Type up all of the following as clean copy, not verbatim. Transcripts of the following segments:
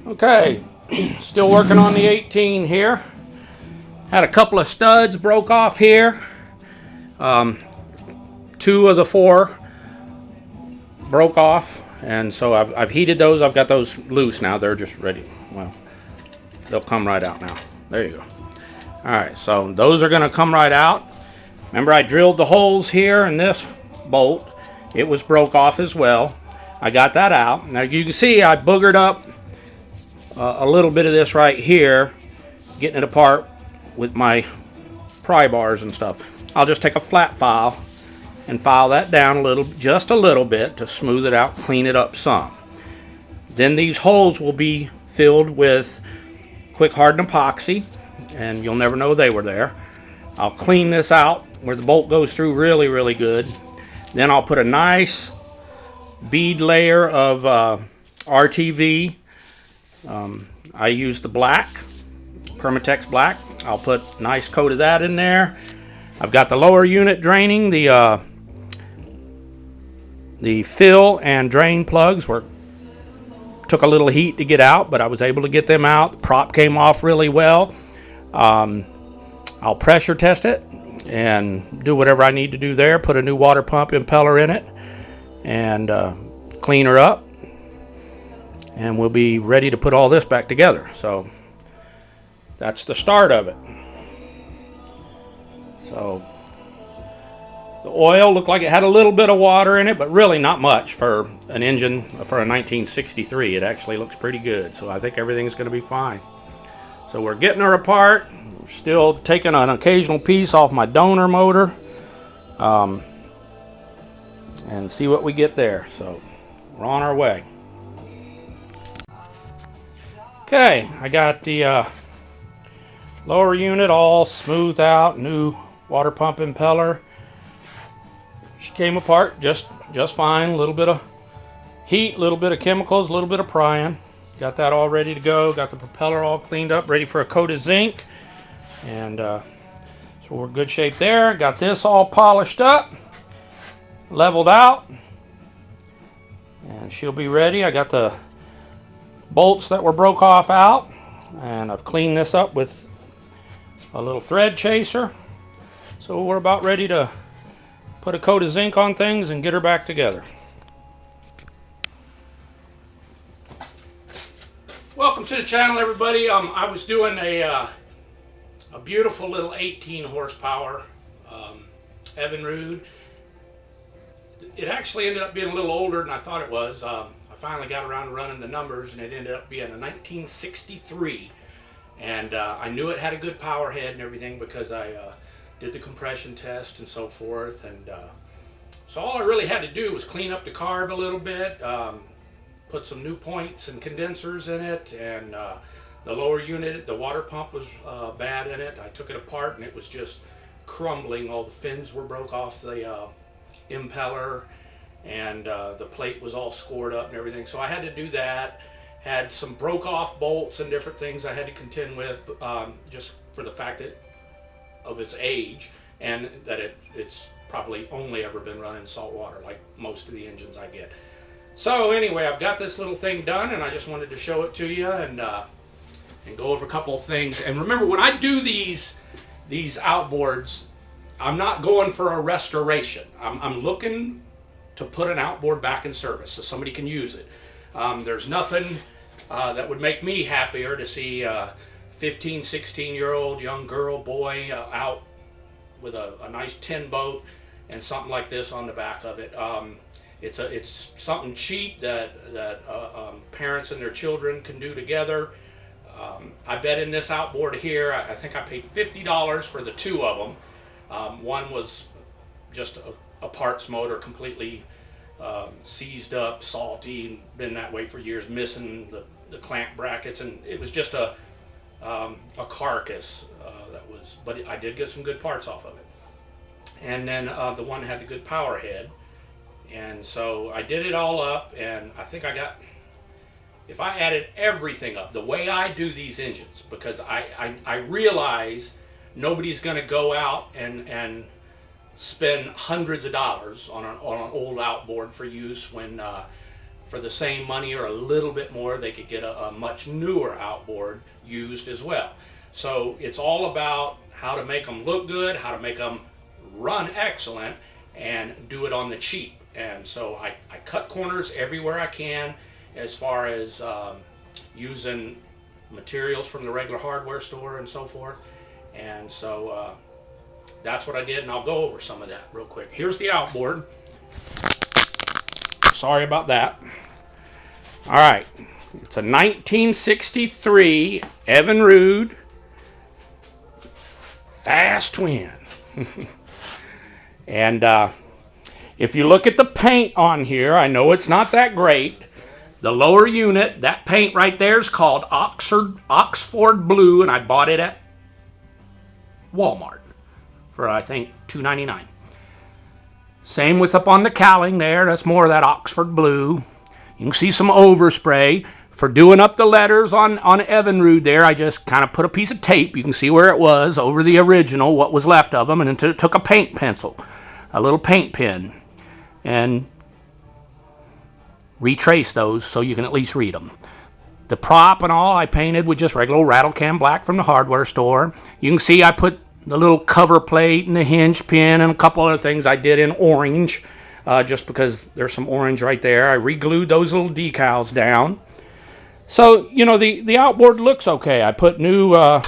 Okay, still working on the 18 here. Had a couple of studs broke off here. 2 of the 4 broke off, and so I've heated those. I've got those loose now. They're just ready. Well, they'll come right out now. There you go. All right, so those are going to come right out. Remember, I drilled the holes here in this bolt. It was broke off as well. I got that out. Now you can see I boogered up a little bit of this right here, getting it apart with my pry bars and stuff. I'll just take a flat file and file that down a little, just a little bit, to smooth it out, clean it up some. Then these holes will be filled with quick hardened epoxy, and you'll never know they were there. I'll clean this out where the bolt goes through really good. Then I'll put a nice bead layer of RTV. I use the black, Permatex black. I'll put a nice coat of that in there. I've got the lower unit draining. The fill and drain plugs took a little heat to get out, but I was able to get them out. The prop came off really well. I'll pressure test it and do whatever I need to do there. Put a new water pump impeller in it and clean her up. And we'll be ready to put all this back together. So that's the start of it. So the oil looked like it had a little bit of water in it, but really not much for an engine for a 1963. It actually looks pretty good. So I think everything's going to be fine. So we're getting her apart. We're still taking an occasional piece off my donor motor and see what we get there. So we're on our way. Okay, I got the lower unit all smoothed out, new water pump impeller. She came apart just fine. A little bit of heat, a little bit of chemicals, a little bit of prying. Got that all ready to go. Got the propeller all cleaned up, ready for a coat of zinc. And so we're in good shape there. Got this all polished up, leveled out, and she'll be ready. I got the bolts that were broke off out, and I've cleaned this up with a little thread chaser. So we're about ready to put a coat of zinc on things and get her back together. Welcome to the channel, everybody. I was doing a beautiful little 18 horsepower Evinrude. It actually ended up being a little older than I thought it was. I finally got around to running the numbers, and it ended up being a 1963. And I knew it had a good power head and everything because I did the compression test and so forth. And so all I really had to do was clean up the carb a little bit, put some new points and condensers in it, and the lower unit, the water pump was bad in it. I took it apart and it was just crumbling. All the fins were broke off the impeller, and the plate was all scored up and everything. So I had to do that. Had some broke off bolts and different things I had to contend with, just for the fact that of its age, and that it's probably only ever been run in salt water like most of the engines I get. So anyway, I've got this little thing done, and I just wanted to show it to you and go over a couple of things. And remember, when I do these outboards, I'm not going for a restoration. I'm looking to put an outboard back in service so somebody can use it. There's nothing that would make me happier to see a 15, 16-year-old young girl, boy out with a nice tin boat and something like this on the back of it. It's something cheap that parents and their children can do together. I bet in this outboard here, I think I paid $50 for the 2 of them. One was just a parts motor, completely seized up, salty, and been that way for years, missing the clamp brackets, and it was just a carcass but I did get some good parts off of it. And then the one had the good power head, and so I did it all up, and I think if I added everything up the way I do these engines, because I realize nobody's going to go out and spend hundreds of dollars on an old outboard for use when for the same money or a little bit more, they could get a much newer outboard used as well. So it's all about how to make them look good, how to make them run excellent, and do it on the cheap. And so I cut corners everywhere I can as far as using materials from the regular hardware store and so forth. And so that's what I did, and I'll go over some of that real quick. Here's the outboard. Sorry about that. All right, it's a 1963 Evinrude Fastwin. And if you look at the paint on here, I know it's not that great. The lower unit, that paint right there is called Oxford Blue, and I bought it at Walmart for, I think, $2.99. Same with up on the cowling there. That's more of that Oxford Blue. You can see some overspray. For doing up the letters on Evinrude there, I just kind of put a piece of tape, you can see where it was, over the original, what was left of them, and then took a paint pencil, a little paint pen, and retrace those so you can at least read them. The prop and all I painted with just regular old rattle can black from the hardware store. You can see I put the little cover plate and the hinge pin and a couple other things I did in orange, just because there's some orange right there. I re-glued those little decals down. So, you know, the outboard looks okay. I put new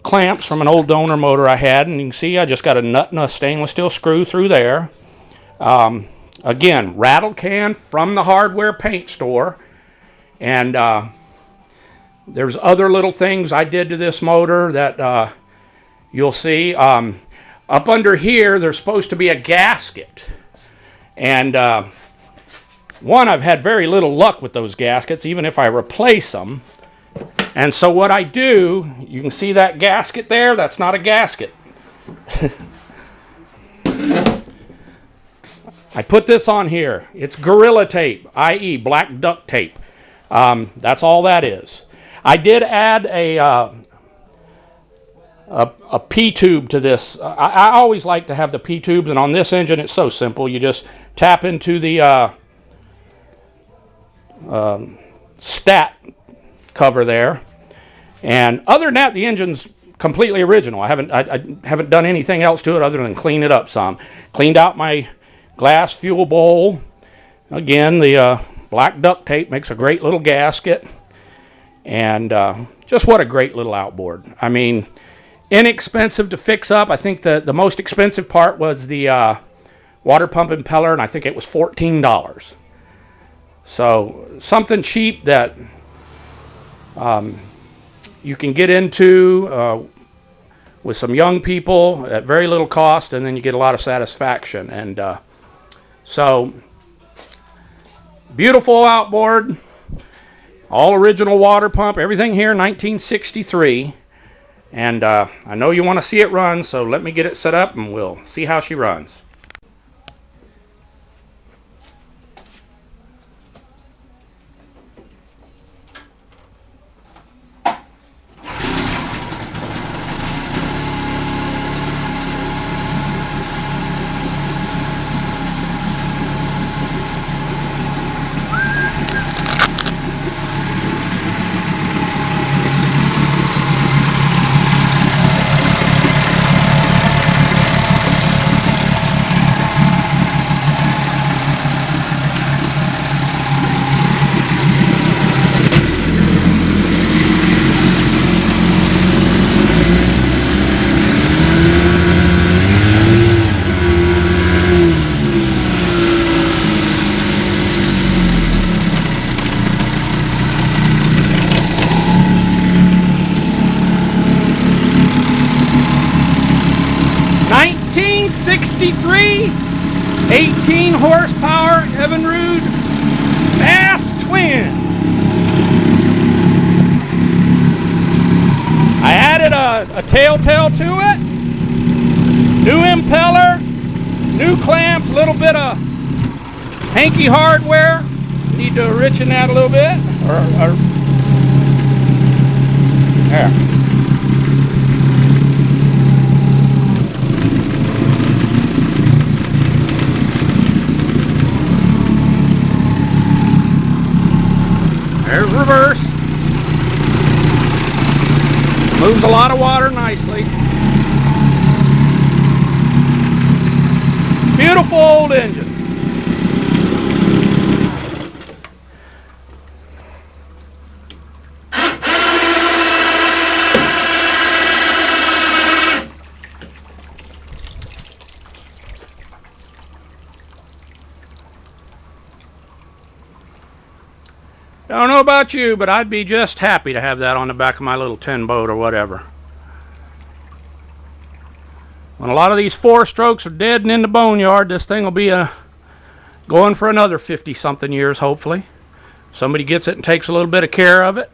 clamps from an old donor motor I had, and you can see I just got a nut and a stainless steel screw through there. Again, rattle can from the hardware paint store. And there's other little things I did to this motor that you'll see. Up under here, there's supposed to be a gasket. And one, I've had very little luck with those gaskets, even if I replace them. And so what I do, you can see that gasket there? That's not a gasket. I put this on here. It's Gorilla Tape, i.e. black duct tape. That's all that is. I did add a P-tube to this. I always like to have the P-tubes, and on this engine it's so simple. You just tap into the stat cover there, and other than that, the engine's completely original. I haven't done anything else to it other than clean it up some. Cleaned out my glass fuel bowl. Again, the black duct tape makes a great little gasket, and just what a great little outboard. I mean, inexpensive to fix up. I think the most expensive part was the water pump impeller, and I think it was $14. So something cheap that you can get into with some young people at very little cost, and then you get a lot of satisfaction. And so beautiful outboard, all original water pump, everything here 1963. And I know you want to see it run, so let me get it set up and we'll see how she runs. '63 18 horsepower Evinrude Fastwin. I added a telltale to it, new impeller, new clamps, a little bit of hanky hardware. Need to richen that a little bit, or there. reverse. Moves a lot of water nicely. Beautiful old engine. I don't know about you, but I'd be just happy to have that on the back of my little tin boat or whatever. When a lot of these 4-strokes are dead and in the boneyard, this thing will be going for another 50-something years, hopefully. Somebody gets it and takes a little bit of care of it.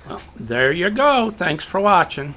Well, there you go. Thanks for watching.